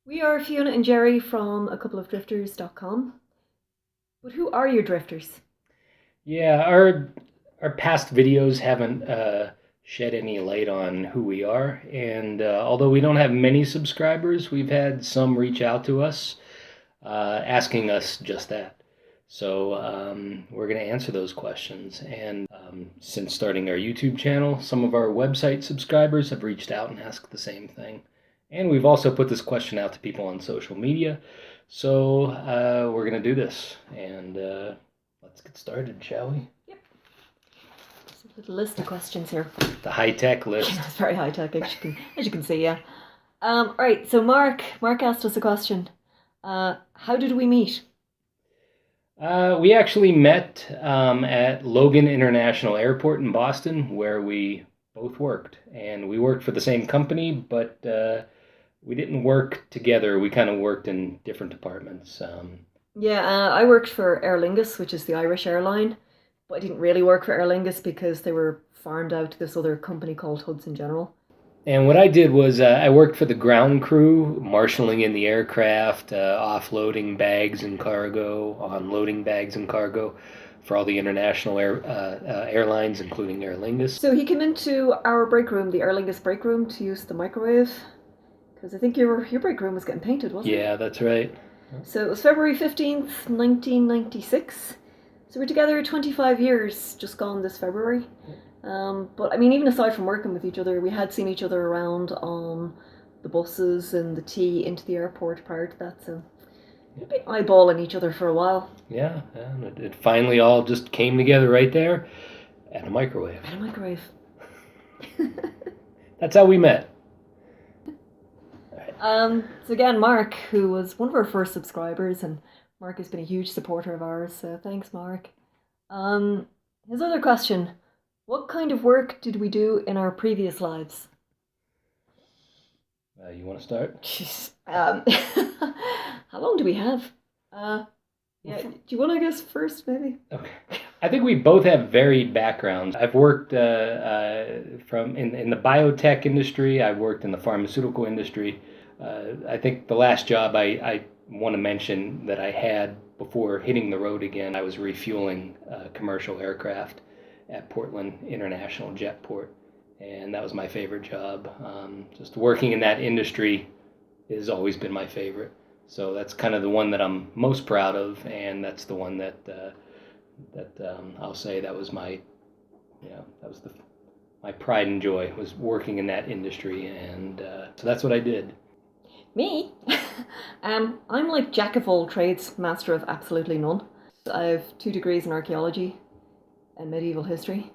We are Fiona and Jerry from a couple of drifters.com. But who are your drifters? Yeah, our past videos haven't shed any light on who we are, and although we don't have many subscribers, we've had some reach out to us asking us just that. So we're going to answer those questions. And since starting our YouTube channel, some of our website subscribers have reached out and asked the same thing. And we've also put this question out to people on social media. So we're going to do this. And let's get started, shall we? Yep. There's a little list of questions here. The high-tech list. It's very high-tech, as you can see, yeah. All right, so Mark asked us a question. How did we meet? We actually met at Logan International Airport in Boston, where we both worked. And we worked for the same company, but we didn't work together. We kind of worked in different departments. I worked for Aer Lingus, which is the Irish airline, but I didn't really work for Aer Lingus because they were farmed out to this other company called Hudson General. And what I did was I worked for the ground crew, marshalling in the aircraft, offloading bags and cargo, unloading bags and cargo for all the international airlines, including Aer Lingus. So he came into our break room, the Aer Lingus break room, to use the microwave, because I think your break room was getting painted, wasn't it? Yeah, that's right. So it was February 15th, 1996. So we're together 25 years, just gone this February. But I mean, even aside from working with each other, we had seen each other around on the buses and the T into the airport prior to that. So we've been eyeballing each other for a while. Yeah, and it finally all just came together right there at a microwave. At a microwave. That's how we met. So again, Mark, who was one of our first subscribers, and Mark has been a huge supporter of ours, so thanks, Mark. His other question: what kind of work did we do in our previous lives? You want to start? Jeez. How long do we have? Do you want to guess first, maybe? Okay. I think we both have varied backgrounds. I've worked in the biotech industry. I've worked in the pharmaceutical industry. I think the last job I want to mention that I had before hitting the road again, I was refueling commercial aircraft at Portland International Jetport, and that was my favorite job. Just working in that industry has always been my favorite. So that's kind of the one that I'm most proud of, and that's the one that I'll say that was my pride and joy, was working in that industry, and so that's what I did. Me? I'm like jack of all trades, master of absolutely none. I have 2 degrees in archaeology and medieval history.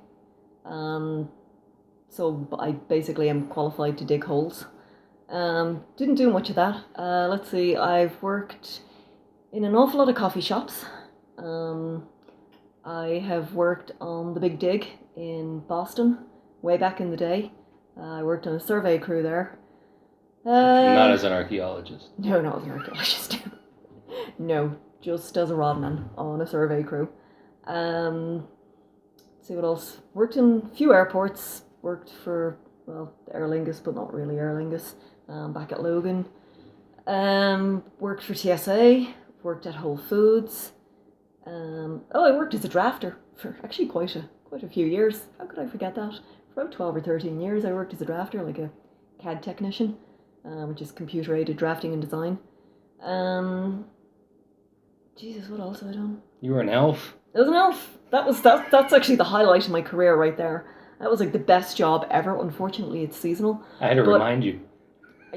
So I basically am qualified to dig holes. Didn't do much of that. Let's see, I've worked in an awful lot of coffee shops. I have worked on the Big Dig in Boston way back in the day. I worked on a survey crew there. Not as an archaeologist. No, not as an archaeologist. No, just as a rodman on a survey crew. Let's see what else. Worked in a few airports. Worked for, Aer Lingus, but not really Aer Lingus. Back at Logan. Worked for TSA. Worked at Whole Foods. I worked as a drafter for actually quite a few years. How could I forget that? For about 12 or 13 years, I worked as a drafter, like a CAD technician, which is computer-aided drafting and design. Jesus, what else have I done? You were an elf? I was an elf. That's actually the highlight of my career right there. That was like the best job ever. Unfortunately, it's seasonal. I had to remind you.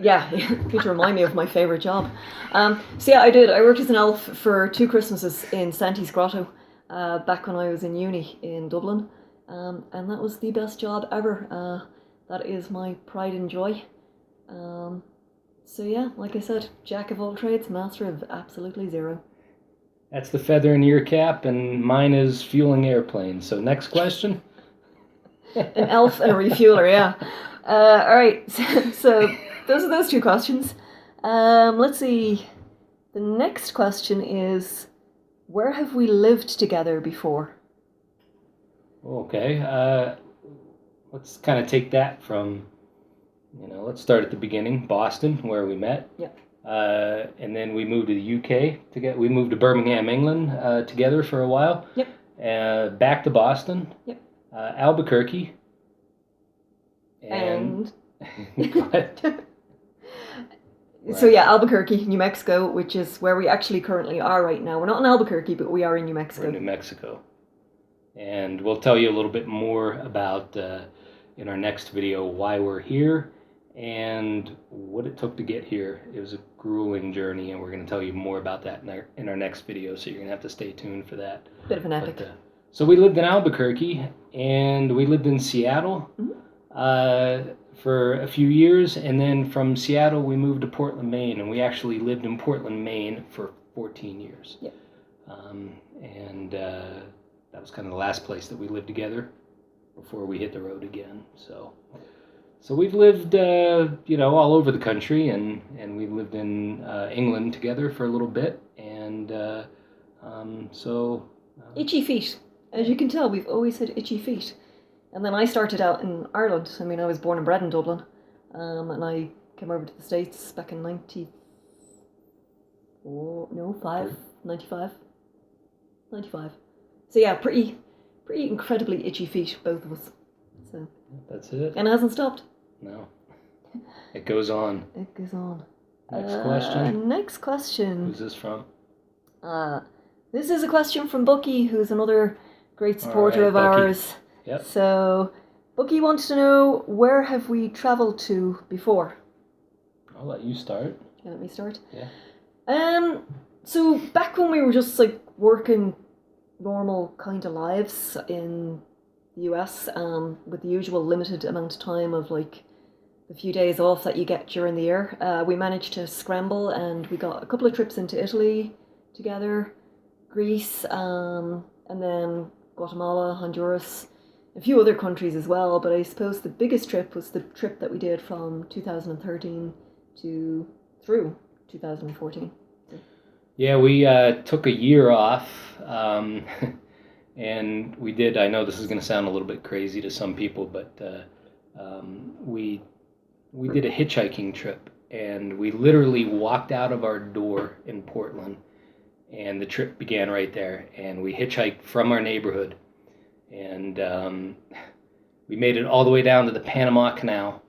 Yeah, good to remind me of my favourite job. So yeah, I did. I worked as an elf for 2 Christmases in Santi's Grotto back when I was in uni in Dublin. And that was the best job ever. That is my pride and joy. So yeah, like I said, jack of all trades, master of absolutely zero. That's the feather in your cap, and mine is fueling airplanes. So next question. An elf and a refueler, yeah. All right, so those are those 2 questions. Let's see. The next question is, where have we lived together before? Okay, let's kind of take that from, let's start at the beginning. Boston, where we met. Yep. And then we moved to the UK together. We moved to Birmingham, England, together for a while. Yep. Back to Boston. Yep. Albuquerque. And What? so yeah, Albuquerque, New Mexico, which is where we actually currently are right now. We're not in Albuquerque, but we are in New Mexico. We're in New Mexico. And we'll tell you a little bit more about, in our next video, why we're here and what it took to get here. It was a grueling journey, and we're going to tell you more about that in our next video, so you're going to have to stay tuned for that. Bit of an epic. So we lived in Albuquerque, and we lived in Seattle for a few years, and then from Seattle we moved to Portland, Maine, and we actually lived in Portland, Maine for 14 years. Yep. And that was kind of the last place that we lived together before we hit the road again. So we've lived, all over the country, and we lived in England together for a little bit, and itchy feet. As you can tell, we've always had itchy feet. And then I started out in Ireland. I mean, I was born and bred in Dublin, and I came over to the States back in 95. 95. So yeah, pretty incredibly itchy feet, both of us. So that's it. And it hasn't stopped. No. It goes on. It goes on. Next question. Who's this from? This is a question from Bucky, who's another great supporter of Bucky. ours. Yep. So, Bucky wants to know, where have we traveled to before? I'll let you start. Can let me start? Yeah. So back when we were just like working normal kind of lives in the US, with the usual limited amount of time of like the few days off that you get during the year, we managed to scramble, and we got a couple of trips into Italy together, Greece, and then Guatemala, Honduras, a few other countries as well. But I suppose the biggest trip was the trip that we did from 2013 through 2014. Yeah, we took a year off, and we did. I know this is going to sound a little bit crazy to some people, but we did a hitchhiking trip, and we literally walked out of our door in Portland, and the trip began right there. And we hitchhiked from our neighborhood, and we made it all the way down to the Panama Canal,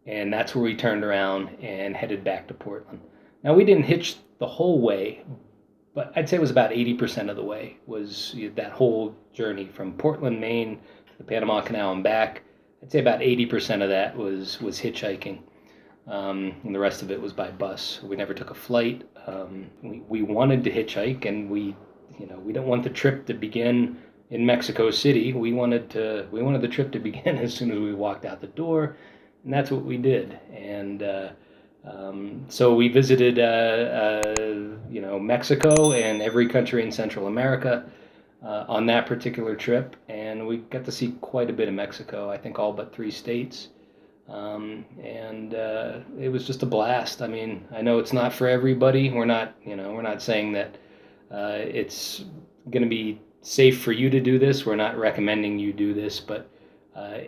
and that's where we turned around and headed back to Portland. Now, we didn't hitch the whole way, but I'd say it was about 80% of the way was that whole journey from Portland, Maine, to the Panama Canal and back. I'd say about 80% of that was hitchhiking, and the rest of it was by bus. We never took a flight. We wanted to hitchhike, and we didn't want the trip to begin in Mexico City. We wanted the trip to begin as soon as we walked out the door, and that's what we did. And so we visited, Mexico and every country in Central America on that particular trip, and we got to see quite a bit of Mexico. I think all but 3 states, and it was just a blast. I mean, I know it's not for everybody. We're not saying that it's going to be safe for you to do this. We're not recommending you do this, but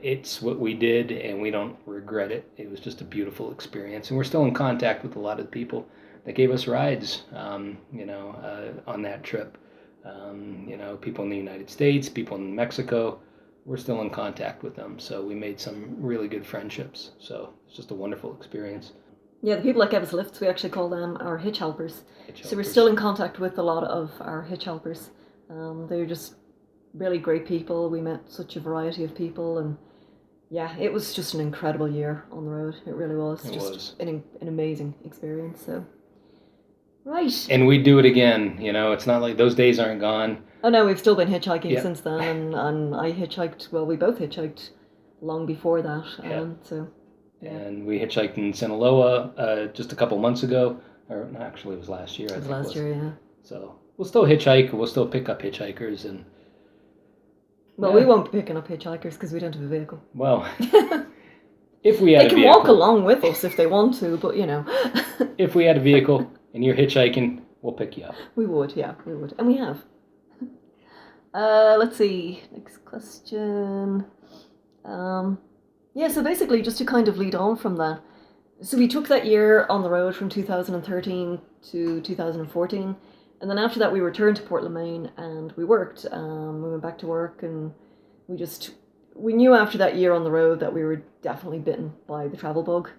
it's what we did, and we don't regret it. It was just a beautiful experience, and we're still in contact with a lot of the people that gave us rides, on that trip. People in the United States, people in Mexico, we're still in contact with them. So we made some really good friendships. So it's just a wonderful experience. Yeah, the people that gave us lifts, we actually call them our hitch helpers. So we're still in contact with a lot of our hitch helpers. They're just really great people. We met such a variety of people, and yeah, it was just an incredible year on the road. It really was. An amazing experience. So, right. And we'd do it again. It's not like those days aren't gone. Oh no, we've still been hitchhiking since then, and I hitchhiked. Well, we both hitchhiked long before that. So. Yeah. And we hitchhiked in Sinaloa just a couple months ago. Or no, actually, it was last year. It was last year, yeah. So we'll still hitchhike. We'll still pick up hitchhikers, and. Well, we won't be picking up hitchhikers because we don't have a vehicle. Well, if we had they can walk along with us if they want to, but if we had a vehicle and you're hitchhiking, we'll pick you up. We would, yeah, we would, and we have. Let's see, next question. So basically, just to kind of lead on from that, So we took that year on the road from 2013 to 2014. And then after that, we returned to Portland, Maine, and we worked. We went back to work, and we knew after that year on the road that we were definitely bitten by the travel bug.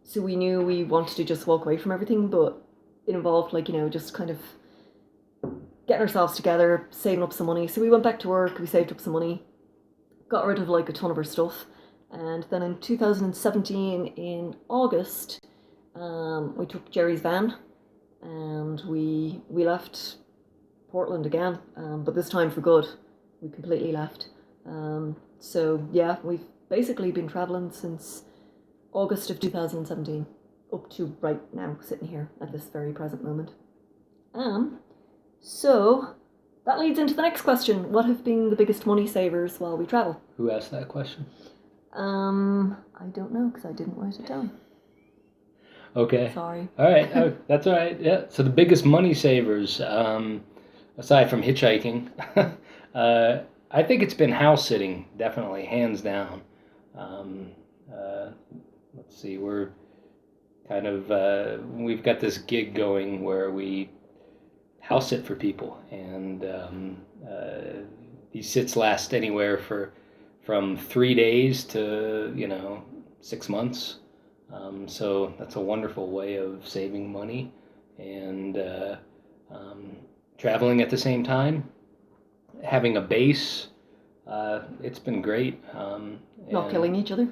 So we knew we wanted to just walk away from everything, but it involved, like, just kind of getting ourselves together, saving up some money. So we went back to work, we saved up some money, got rid of like a ton of our stuff. And then in 2017, in August, we took Jerry's van and we left Portland again, but this time for good. We completely left. So yeah, we've basically been traveling since August of 2017 up to right now, sitting here at this very present moment. So that leads into the next question. What have been the biggest money savers while we travel? Who asked that question? I don't know because I didn't write it down. Okay. Sorry. All right. Oh, that's all right. Yeah. So the biggest money savers, aside from hitchhiking, I think it's been house sitting, definitely, hands down. Let's see, we're kind of, we've got this gig going where we house sit for people, and these sits last anywhere from 3 days to 6 months. So that's a wonderful way of saving money and traveling at the same time, having a base. It's been great. Not killing each other.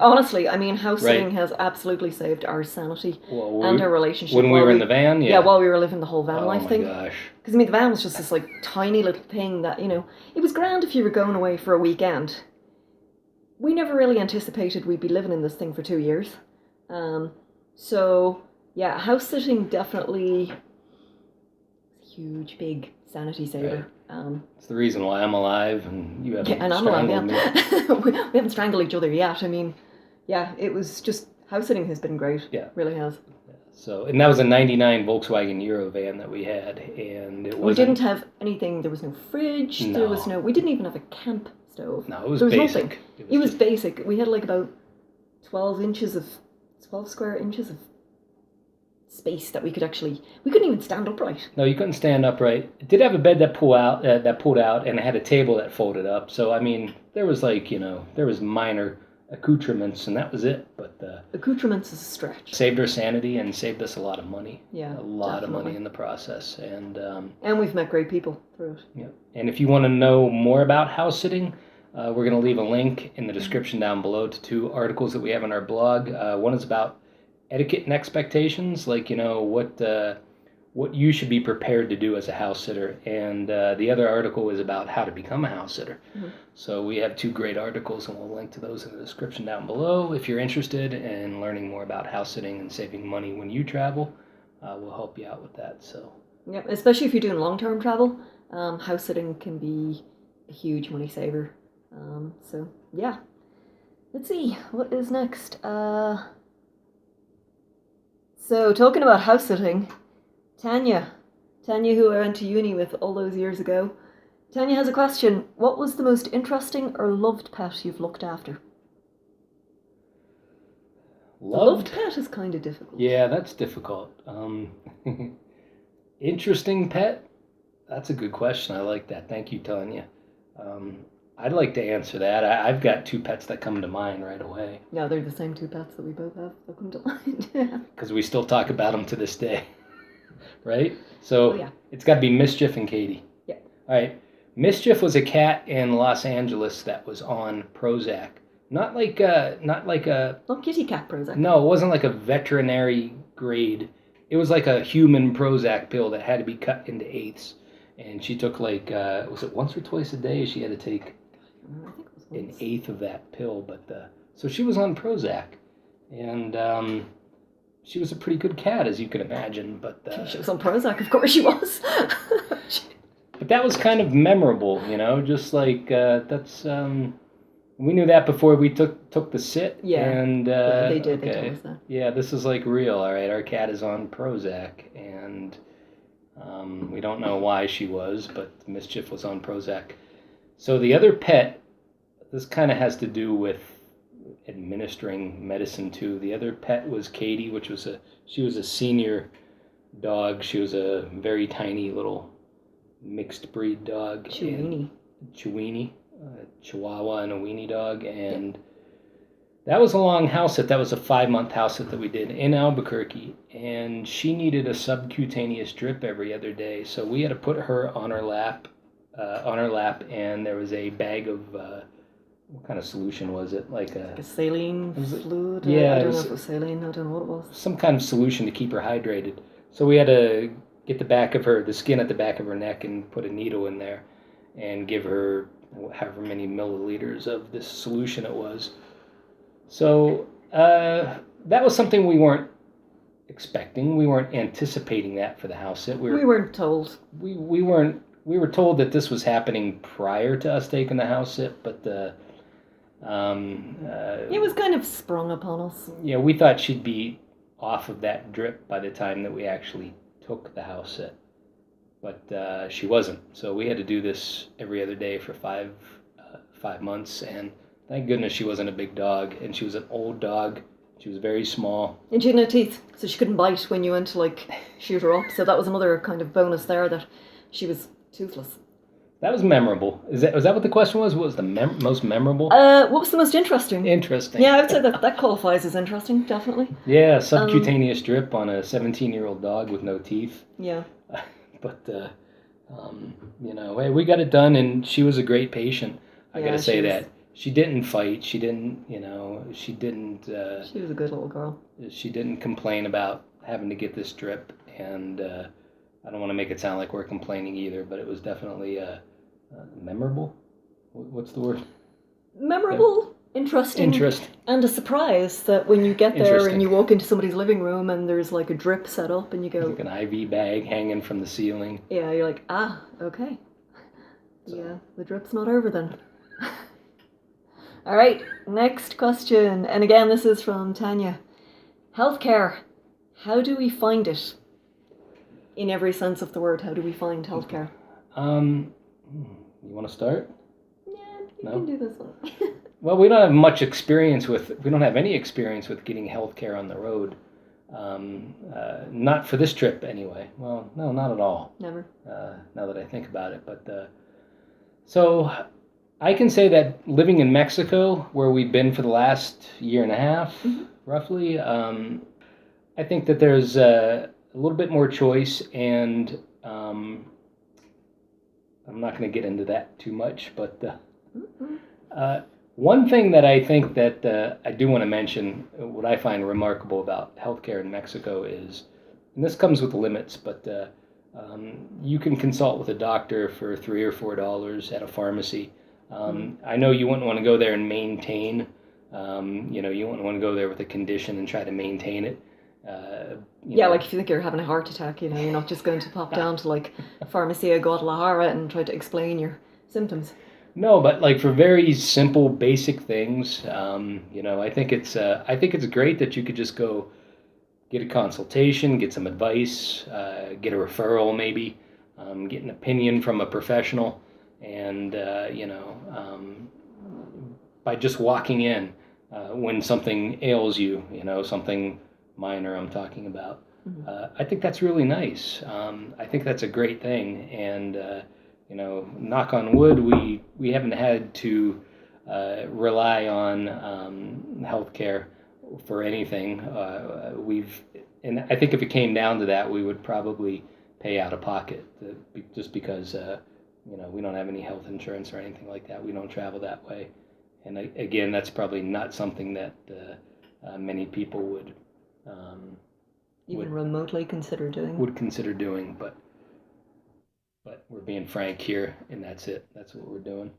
Honestly, I mean, house sitting has absolutely saved our sanity and our relationship. When we were in the van, yeah, while we were living the whole van life thing. Oh my gosh! Because I mean, the van was just this like tiny little thing that it was grand if you were going away for a weekend. We never really anticipated we'd be living in this thing for 2 years. So yeah, house sitting definitely a huge, big sanity saver. Right. It's the reason why I'm alive and you haven't and I'm alive, strangled me. We haven't strangled each other yet. I mean, yeah, it was just, house sitting has been great. Yeah. Really has. So, and that was a 99 Volkswagen Euro van that we had, and it was. We didn't have anything, there was no fridge, No. we didn't even have a camp stove. No, it was basic. Nothing. It was basic. We had like about 12 square inches of space that we couldn't even stand upright. No, you couldn't stand upright. It did have a bed that pulled out, and it had a table that folded up. So I mean, there was there was minor accoutrements, and that was it. But accoutrements is a stretch. Saved our sanity and saved us a lot of money. Yeah, a lot definitely. of money in the process, and we've met great people through it. Yeah, and if you want to know more about house sitting, we're going to leave a link in the description down below to 2 articles that we have on our blog. One is about etiquette and expectations, like what you should be prepared to do as a house sitter, and the other article is about how to become a house sitter. Mm-hmm. So we have 2 great articles, and we'll link to those in the description down below. If you're interested in learning more about house sitting and saving money when you travel, we'll help you out with that. So yeah, especially if you're doing long-term travel, house sitting can be a huge money saver. So yeah, let's see what is next. So, talking about house sitting, Tanya, who I went to uni with all those years ago, Tanya has a question. What was the most interesting or loved pet you've looked after? Loved pet is kind of difficult. Yeah, that's difficult. Interesting pet? That's a good question. I like that. Thank you, Tanya. I'd like to answer that. I've got 2 pets that come to mind right away. Yeah, they're the same 2 pets that we both have that come to mind. Because we still talk about them to this day. Right? So It's got to be Mischief and Katie. Yeah. All right. Mischief was a cat in Los Angeles that was on Prozac. Not kitty cat Prozac. No, it wasn't like a veterinary grade. It was like a human Prozac pill that had to be cut into eighths. And she took was it once or twice a day she had to take I think it was once. an eighth of that pill, but so she was on Prozac, and she was a pretty good cat, as you can imagine. But she was on Prozac, of course she was. But that was kind of memorable, just like that's. We knew that before we took the sit. Yeah, and they did. They told us that. Yeah, this is like real. All right, our cat is on Prozac, and we don't know why she was, but Mischief was on Prozac. So the other pet, this kind of has to do with administering medicine to. The other pet was Katie, she was a senior dog. She was a very tiny little mixed breed dog. Chiweenie. Chihuahua and a weenie dog. And that was a long house sit. That was a 5-month house sit that we did in Albuquerque. And she needed a subcutaneous drip every other day. So we had to put her on her lap, and there was a bag of, what kind of solution was it? Like a saline fluid? Yeah. I don't know if it was saline. I don't know what it was. Some kind of solution to keep her hydrated. So we had to get the skin at the back of her neck and put a needle in there and give her however many milliliters of this solution it was. So that was something we weren't expecting. We weren't anticipating that for the house sit. We weren't told. We were told that this was happening prior to us taking the house sit, but it was kind of sprung upon us. Yeah, we thought she'd be off of that drip by the time that we actually took the house sit, but she wasn't. So we had to do this every other day for 5 months, and thank goodness she wasn't a big dog, and she was an old dog. She was very small. And she had no teeth, so she couldn't bite when you went to shoot her up. So that was another kind of bonus there, that she was toothless. That was memorable. Was that what the question was? What was the most memorable? What was the most interesting? Interesting. Yeah, I would say that qualifies as interesting, definitely. Yeah, subcutaneous drip on a 17-year-old dog with no teeth. Yeah. But, hey, we got it done, and she was a great patient. I got to say that. She didn't fight. She didn't, she didn't... she was a good little girl. She didn't complain about having to get this drip, and I don't want to make it sound like we're complaining either, but it was definitely memorable. What's the word? Memorable, interesting, and a surprise that when you get there and you walk into somebody's living room and there's a drip set up and you go... Like an IV bag hanging from the ceiling. Yeah, you're like, okay. So. Yeah, the drip's not over then. All right, next question. And again, this is from Tanya. Healthcare. How do we find it? In every sense of the word, how do we find healthcare? You want to start? Yeah, you can do this one. Well, we don't have any experience with getting healthcare on the road. Not for this trip, anyway. Well, no, not at all. Never. Now that I think about it. But so I can say that living in Mexico, where we've been for the last year and a half, roughly, I think that there's a little bit more choice, and I'm not going to get into that too much, but one thing that I think that I do want to mention, what I find remarkable about healthcare in Mexico is, and this comes with limits, but you can consult with a doctor for $3 or $4 at a pharmacy. I know you wouldn't want to go there and maintain, you wouldn't want to go there with a condition and try to maintain it. If you think you're having a heart attack, you're not just going to pop down to Farmacia Guadalajara and try to explain your symptoms. No, but for very simple, basic things, I think it's great that you could just go get a consultation, get some advice, get a referral maybe, get an opinion from a professional, and by just walking in when something ails you, something minor I'm talking about. I think that's really nice. I think that's a great thing, and knock on wood, we haven't had to rely on healthcare for anything. And I think if it came down to that, we would probably pay out of pocket just because we don't have any health insurance or anything like that. We don't travel that way, and again, that's probably not something that many people would. Remotely consider doing. Would consider doing, but we're being frank here, and that's it. That's what we're doing.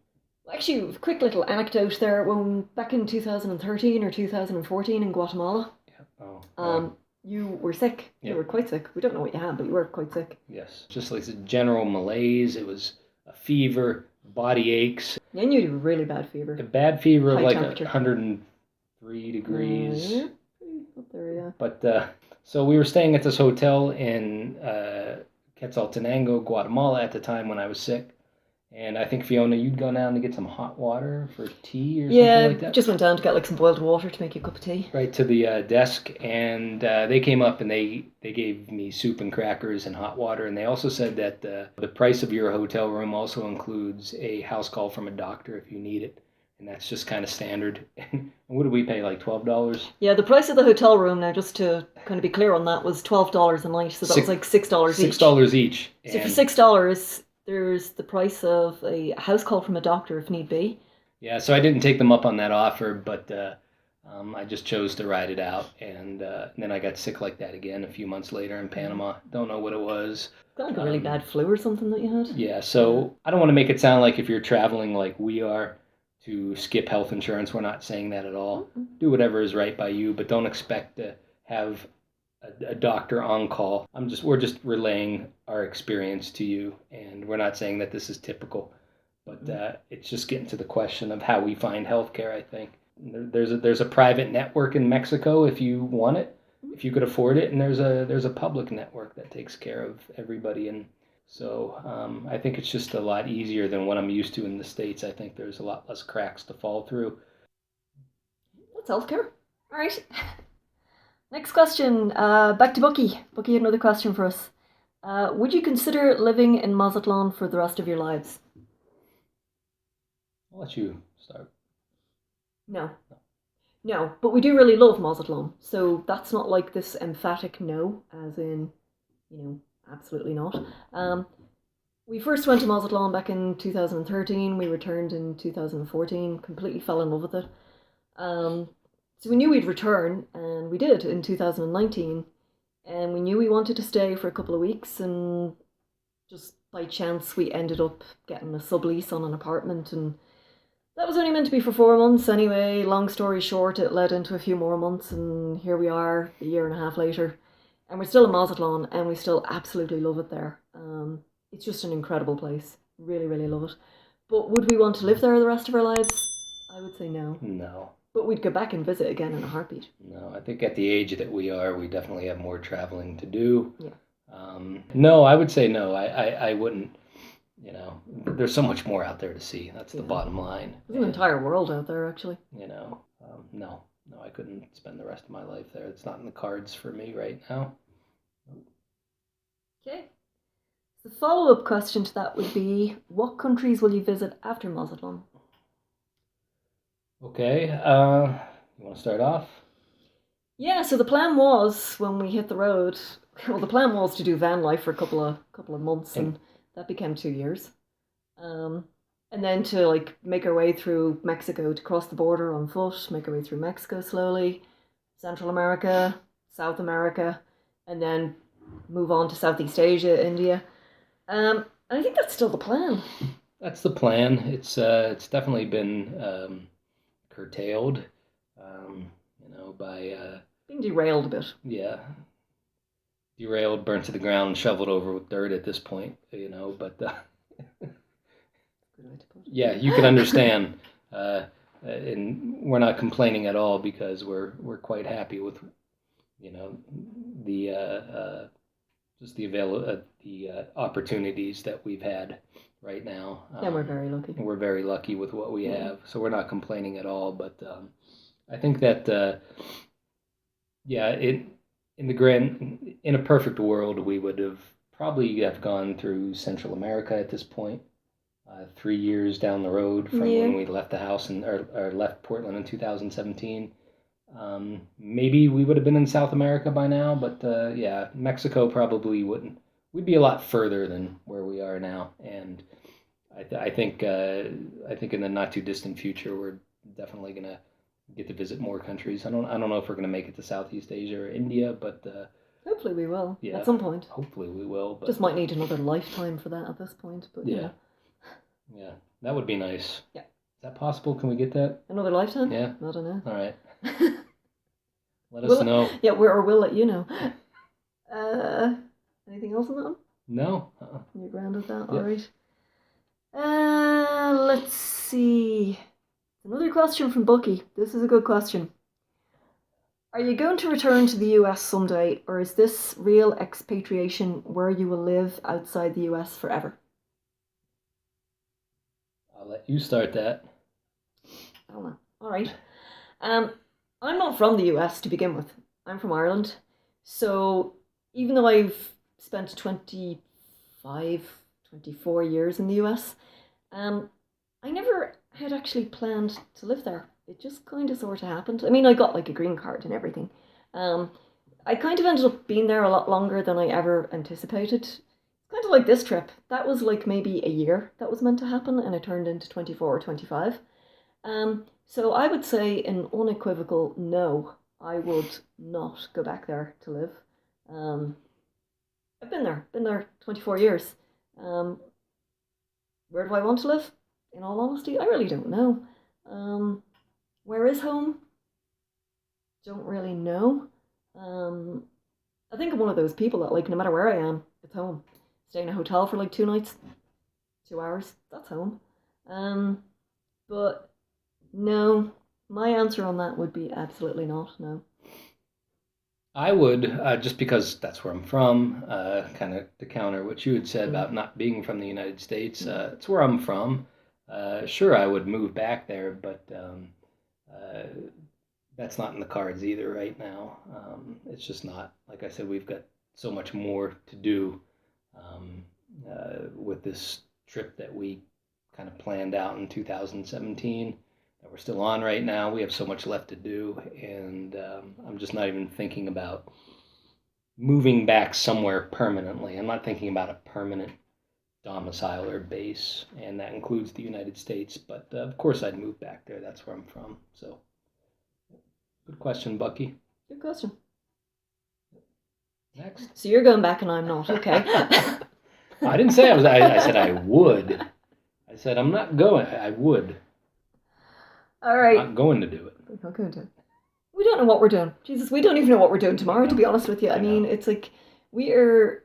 Actually, a quick little anecdote there. When back in 2013 or 2014 in Guatemala, you were sick. Yeah. You were quite sick. We don't know what you had, but you were quite sick. Yes, just like a general malaise. It was a fever, body aches. Yeah, and you had a really bad fever. A bad fever of 103 degrees. Up there, yeah. But so we were staying at this hotel in Quetzaltenango, Guatemala at the time when I was sick, And I think, Fiona, you'd go down to get some hot water for tea or Yeah, something like that? just went down to get like some boiled water to make you a cup of tea. Right to the desk, and they came up and they gave me soup and crackers and hot water, and they also said that the price of your hotel room also includes a house call from a doctor if you need it, and that's just kind of standard. And what did we pay, like $12? Yeah, the price of the hotel room, now just to kind of be clear on that, was $12 a night, so that was like $6 each. $6 each. So for $6, there's the price of a house call from a doctor if need be. Yeah, so I didn't take them up on that offer, but I just chose to ride it out, and then I got sick like that again a few months later in Panama. Don't know what it was. Got like a really bad flu or something that you had? Yeah, so I don't want to make it sound like if you're traveling like we are to skip health insurance. We're not saying that at all. Mm-hmm. Do whatever is right by you, but don't expect to have a doctor on call. We're just relaying our experience to you, and we're not saying that this is typical, but it's just getting to the question of how we find healthcare. I think there's a private network in Mexico if you want it, if you could afford it, and there's a public network that takes care of everybody. And so I think it's just a lot easier than what I'm used to in the States. I think there's a lot less cracks to fall through. That's healthcare. All right. Next question, back to Bucky. Bucky had another question for us. Would you consider living in Mazatlan for the rest of your lives? I'll let you start. No, but we do really love Mazatlan, so that's not like this emphatic no, as in, absolutely not. We first went to Mazatlan back in 2013, we returned in 2014, completely fell in love with it. So we knew we'd return, and we did in 2019, and we knew we wanted to stay for a couple of weeks, and just by chance we ended up getting a sublease on an apartment, and that was only meant to be for 4 months anyway. Long story short, it led into a few more months, and here we are a year and a half later, and we're still in Mazatlan, and we still absolutely love it there. It's just an incredible place. Really, really love it. But would we want to live there the rest of our lives? I would say no. No. But we'd go back and visit again in a heartbeat. No, I think at the age that we are, we definitely have more traveling to do. Yeah. No, I would say no. I wouldn't. There's so much more out there to see. That's the bottom line. There's an entire world out there, actually. No, I couldn't spend the rest of my life there. It's not in the cards for me right now. Okay. The follow-up question to that would be, what countries will you visit after Mazatlan? Okay, you want to start off? Yeah, so the plan was, when we hit the road, the plan was to do van life for a couple of months, and that became 2 years. And then to make our way through Mexico, to cross the border on foot, make our way through Mexico slowly, Central America, South America, and then move on to Southeast Asia, India. And I think that's still the plan. That's the plan. It's definitely been curtailed, by being derailed a bit. Yeah, derailed, burnt to the ground, shoveled over with dirt at this point. But yeah, you can understand, and we're not complaining at all because we're quite happy with the just the opportunities that we've had right now. Yeah, we're very lucky. We're very lucky with what we have, so we're not complaining at all. But I think that in a perfect world, we would have probably gone through Central America at this point. 3 years down the road from when we left the house or left Portland in 2017. Maybe we would have been in South America by now, but Mexico probably wouldn't. We'd be a lot further than where we are now, and I think in the not too distant future we're definitely gonna get to visit more countries. I don't know if we're gonna make it to Southeast Asia or India, but hopefully we will at some point. Hopefully we will, but just might need another lifetime for that at this point. But yeah, that would be nice. Yeah, is that possible? Can we get that? Another lifetime? Yeah, I don't know. All right. Let us know. Yeah, we'll let you know. Anything else on that one? No. You're grand with that? Yep. All right. Let's see. Another question from Bucky. This is a good question. Are you going to return to the US someday, or is this real expatriation where you will live outside the US forever? I'll let you start that. I don't know. All right. I'm not from the US to begin with. I'm from Ireland. So even though I've spent 24 years in the US, I never had actually planned to live there. It just kind of sort of happened. I mean, I got like a green card and everything. I kind of ended up being there a lot longer than I ever anticipated. It's kind of like this trip. That was like maybe a year that was meant to happen, and it turned into 24 or 25. So I would say an unequivocal no. I would not go back there to live. I've been there 24 years. Where do I want to live? In all honesty, I really don't know. Where is home? Don't really know. I think I'm one of those people that, like, no matter where I am, it's home. Stay in a hotel for like 2 nights, 2 hours, that's home. But no, my answer on that would be absolutely not, no. I would, just because that's where I'm from, kind of to counter what you had said about not being from the United States. It's where I'm from. Sure, I would move back there, but that's not in the cards either right now. It's just not. Like I said, we've got so much more to do with this trip that we kind of planned out in 2017 that we're still on right now. We have so much left to do, and I'm just not even thinking about moving back somewhere permanently. I'm not thinking about a permanent domicile or base, and that includes the United States, but of course I'd move back there. That's where I'm from. So good question, Bucky. Good question. Next. So you're going back and I'm not, okay. I didn't say I was. I said I would. I said I'm not going. I would. All right. I'm not going to do it. We're not going to. We don't know what we're doing. Jesus, we don't even know what we're doing tomorrow, to be honest with you. I mean, it's like we're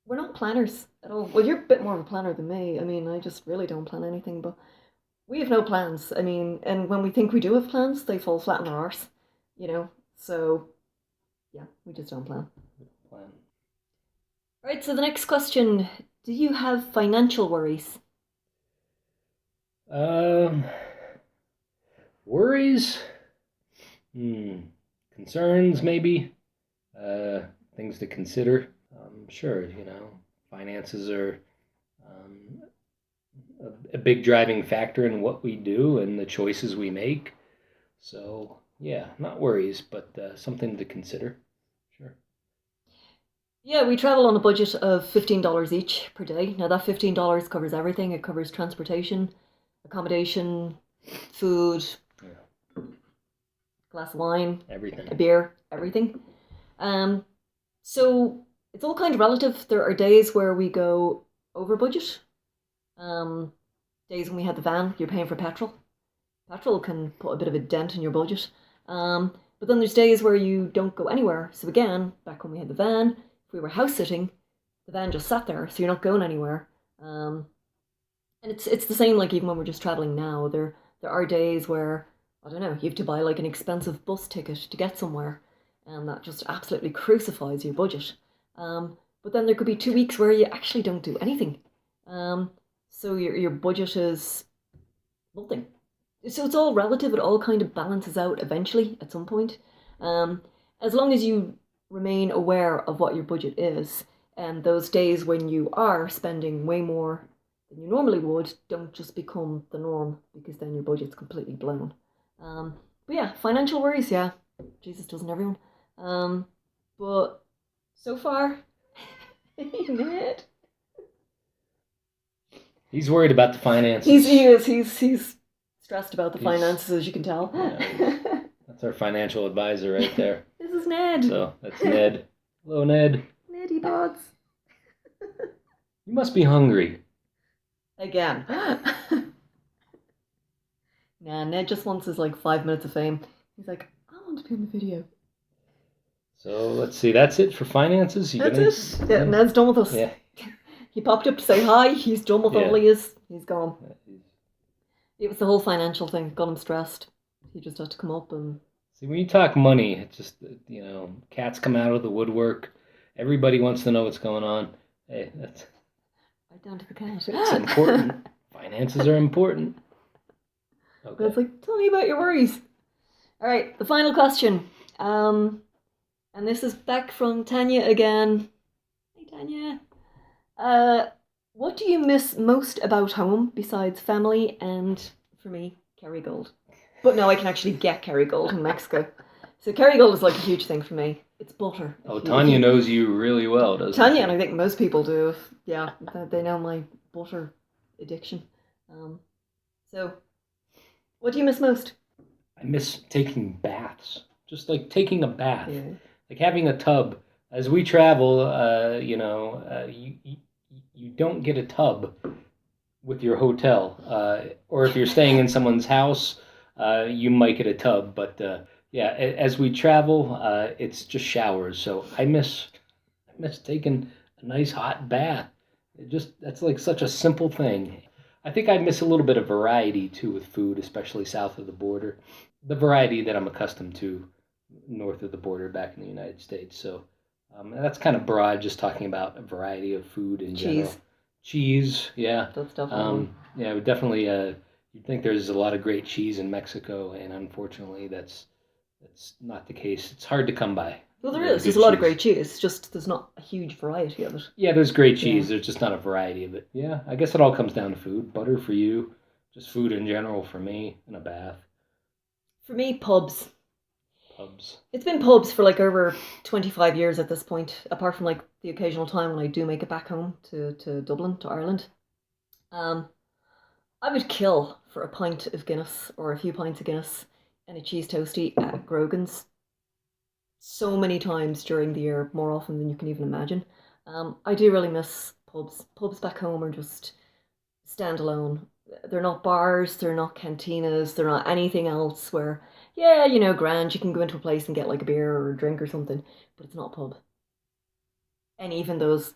not planners at all. Well, you're a bit more of a planner than me. I mean, I just really don't plan anything, but we have no plans. I mean, and when we think we do have plans, they fall flat on their arse, you know? So, yeah, we just don't plan. All right, so the next question. Do you have financial worries? Worries? Concerns, maybe? Things to consider? Sure, finances are a big driving factor in what we do and the choices we make. So, yeah, not worries, but something to consider. Sure. Yeah, we travel on a budget of $15 each per day. Now, that $15 covers everything. It covers transportation, accommodation, food, glass of wine, everything, a beer, everything. So it's all kind of relative. There are days where we go over budget. Days when we had the van, you're paying for petrol. Petrol can put a bit of a dent in your budget. But then there's days where you don't go anywhere. So again, back when we had the van, if we were house sitting, the van just sat there, so you're not going anywhere. And it's the same like even when we're just traveling now. There are days where, I don't know, you have to buy like an expensive bus ticket to get somewhere, and that just absolutely crucifies your budget. But then there could be 2 weeks where you actually don't do anything. So your budget is nothing. So it's all relative. It all kind of balances out eventually at some point. As long as you remain aware of what your budget is, and those days when you are spending way more than you normally would don't just become the norm, because then your budget's completely blown. But yeah, financial worries, yeah. Jesus, doesn't everyone? But so far, Ned. He's worried about the finances. He's stressed about the finances, as you can tell. Yeah, that's our financial advisor right there. This is Ned. So that's Ned. Hello, Ned. Neddy bods. You must be hungry. Again. Nah, Ned just wants his 5 minutes of fame. He's like, I want to be in the video. So let's see. That's it for finances. That's it. Yeah, Ned's done with us. Yeah. He popped up to say hi. He's done with all he is. He's gone. It was the whole financial thing. Got him stressed. He just had to come up and... See, when you talk money, it's just, cats come out of the woodwork. Everybody wants to know what's going on. Hey, that's... Right down to the cat. It's important. Finances are important. Okay. It's like, tell me about your worries. All right, the final question. And this is back from Tanya again. Hey, Tanya. What do you miss most about home besides family and, for me, Kerrygold? But no, I can actually get Kerrygold in Mexico. So Kerrygold is like a huge thing for me. It's butter. Oh, Tanya knows you really well, doesn't she? Tanya, and I think most people do. Yeah, they know my butter addiction. So, what do you miss most? I miss taking baths. Just like taking a bath. Yeah. Like having a tub. As we travel, you don't get a tub with your hotel. Or if you're staying in someone's house, you might get a tub. But yeah, as we travel, it's just showers. So I miss taking a nice hot bath. That's like such a simple thing. I think I miss a little bit of variety too with food, especially south of the border. The variety that I'm accustomed to north of the border back in the United States. So that's kind of broad, just talking about a variety of food in general. Cheese, yeah. That's definitely. Yeah, definitely. You'd think there's a lot of great cheese in Mexico, and unfortunately, that's not the case. It's hard to come by. Well, there is. There's a lot of great cheese. Just there's not a huge variety of it. Yeah, there's great cheese. There's just not a variety of it. Yeah, I guess it all comes down to food. Butter for you, just food in general for me, and a bath. For me, pubs. Pubs. It's been pubs for like over 25 years at this point, apart from like the occasional time when I do make it back home to Dublin, to Ireland. I would kill for a pint of Guinness or a few pints of Guinness and a cheese toastie at Grogan's so many times during the year, more often than you can even imagine. I do really miss pubs. Pubs back home are just standalone. They're not bars, they're not cantinas, they're not anything else where, yeah, grand, you can go into a place and get like a beer or a drink or something, but it's not a pub. And even those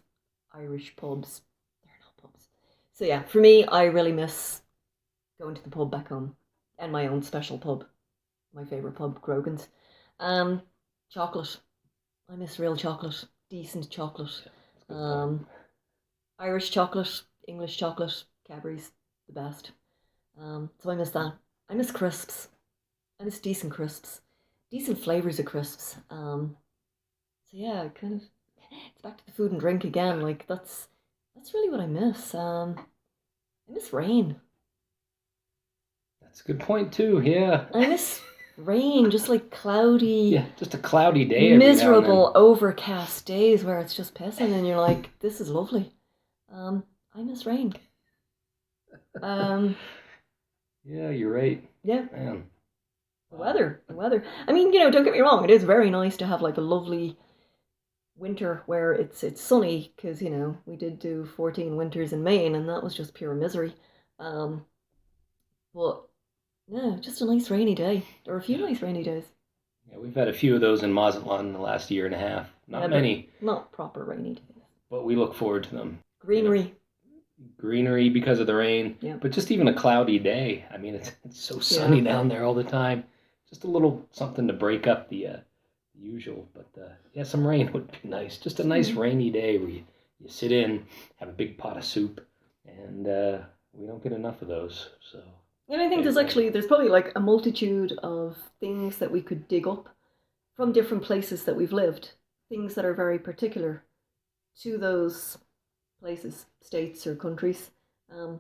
Irish pubs, they're not pubs. So yeah, for me, I really miss going to the pub back home and my own special pub, my favourite pub, Grogan's. Chocolate. I miss real chocolate, decent chocolate. Irish chocolate, English chocolate, Cadbury's, the best. So I miss that. I miss crisps. I miss decent crisps, decent flavours of crisps. So yeah, it's back to the food and drink again. Like that's really what I miss. I miss rain. That's a good point too. Yeah. I miss rain, just like cloudy. Yeah, just a cloudy day. Miserable, overcast days where it's just pissing, and you're like, "This is lovely." I miss rain. Yeah, you're right. Yeah. Man. The weather. I mean, don't get me wrong. It is very nice to have like a lovely winter where it's sunny because we did do 14 winters in Maine and that was just pure misery. But yeah, just a nice rainy day or a few nice rainy days. Yeah, we've had a few of those in Mazatlan in the last year and a half. Not many. Not proper rainy days. But we look forward to them. Greenery. Greenery because of the rain. Yeah. But just even a cloudy day. I mean, it's so sunny down there all the time. Just a little something to break up the usual. But yeah, some rain would be nice. Just a nice rainy day where you sit in, have a big pot of soup, and we don't get enough of those. So. And I think there's probably like a multitude of things that we could dig up from different places that we've lived. Things that are very particular to those places, states or countries. They're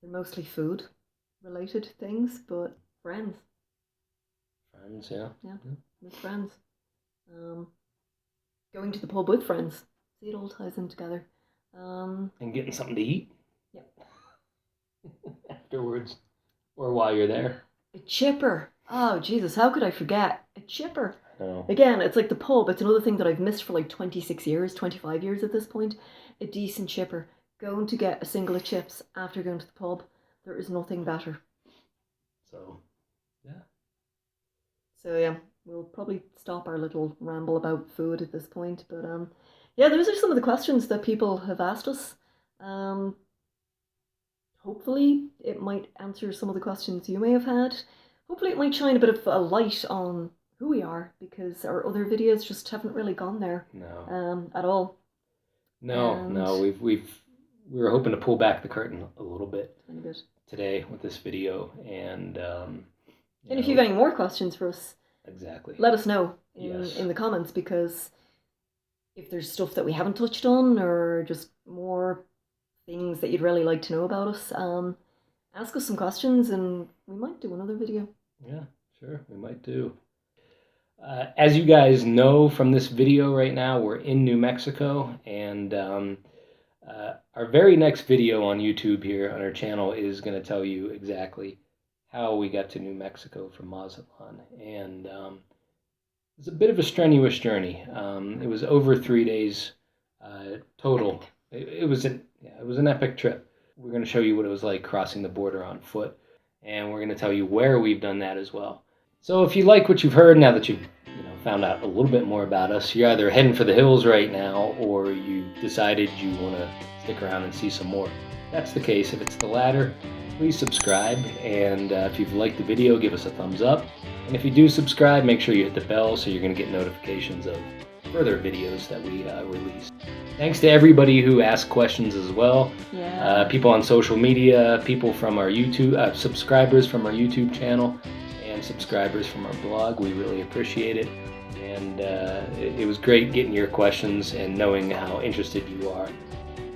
mostly food related things, but friends. Friends, yeah. Yeah, with friends. Going to the pub with friends. See, it all ties in together. And getting something to eat. Yep. Afterwards, or while you're there. A chipper. Oh, Jesus, how could I forget? A chipper. Oh. Again, it's like the pub. It's another thing that I've missed for like 26 years, 25 years at this point. A decent chipper. Going to get a single of chips after going to the pub. There is nothing better. So, yeah. So, yeah, we'll probably stop our little ramble about food at this point. But, yeah, those are some of the questions that people have asked us. Hopefully, it might answer some of the questions you may have had. Hopefully, it might shine a bit of a light on who we are, because our other videos just haven't really gone there. No. At all. No. We've we were hoping to pull back the curtain a little bit Tiny bit. today with this video, and if you have any more questions for us, exactly, let us know in the comments, because if there's stuff that we haven't touched on, or just more things that you'd really like to know about us, ask us some questions and we might do another video. Yeah, sure, we might do. As you guys know from this video right now, we're in New Mexico, and our very next video on YouTube here on our channel is going to tell you exactly how we got to New Mexico from Mazatlan. And it's a bit of a strenuous journey. It was over 3 days total. It was an epic trip. We're going to show you what it was like crossing the border on foot, and we're going to tell you where we've done that as well. So if you like what you've heard, now that you've found out a little bit more about us, you're either heading for the hills right now, or you decided you want to stick around and see some more. If that's the case, if it's the latter, please subscribe, and if you've liked the video, give us a thumbs up. And if you do subscribe, make sure you hit the bell so you're going to get notifications of further videos that we release. Thanks to everybody who asked questions as well. Yeah. People on social media, people from our YouTube, subscribers from our YouTube channel, and subscribers from our blog. We really appreciate it. And it was great getting your questions and knowing how interested you are.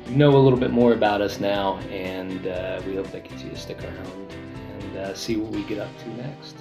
You know a little bit more about us now, and we hope that gets you to stick around and see what we get up to next.